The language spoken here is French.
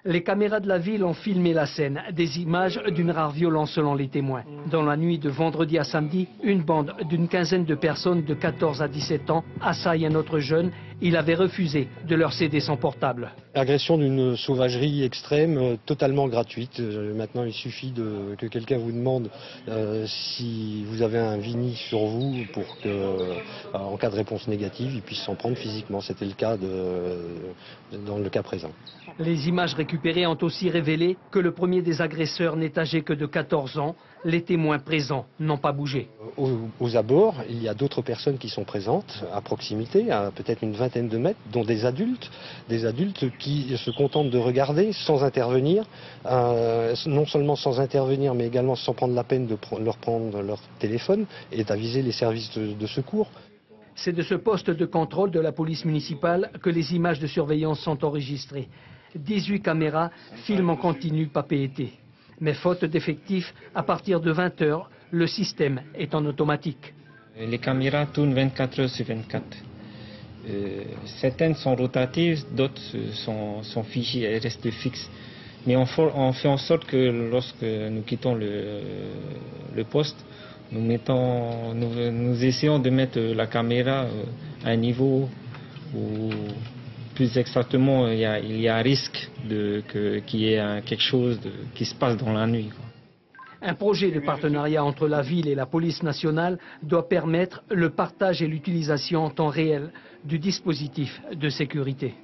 Les caméras de la ville ont filmé la scène, des images d'une rare violence selon les témoins. Dans la nuit de vendredi à samedi, une bande d'une quinzaine de personnes de 14 à 17 ans assaille un autre jeune. Il avait refusé de leur céder son portable. Agression d'une sauvagerie extrême, totalement gratuite. Maintenant, il suffit que quelqu'un vous demande si vous avez un VINI sur vous pour que, en cas de réponse négative, il puisse s'en prendre physiquement. C'était le cas dans le cas présent. Les images récupérées ont aussi révélé que le premier des agresseurs n'est âgé que de 14 ans. Les témoins présents n'ont pas bougé. Aux abords, il y a d'autres personnes qui sont présentes à proximité, à peut-être une vingtaine de mètres, dont des adultes qui se contentent de regarder sans intervenir, non seulement sans intervenir, mais également sans prendre la peine de leur prendre leur téléphone et d'aviser les services de secours. C'est de ce poste de contrôle de la police municipale que les images de surveillance sont enregistrées. 18 caméras filment en continu Papeete. Mais faute d'effectifs, à partir de 20 h, le système est en automatique. Les caméras tournent 24 heures sur 24. Certaines sont rotatives, d'autres sont figées et restent fixes. Mais on fait en sorte que lorsque nous quittons le poste, nous essayons de mettre la caméra à un niveau où, plus exactement, il y a un risque qu'il y ait quelque chose qui se passe dans la nuit. Un projet de partenariat entre la ville et la police nationale doit permettre le partage et l'utilisation en temps réel du dispositif de sécurité.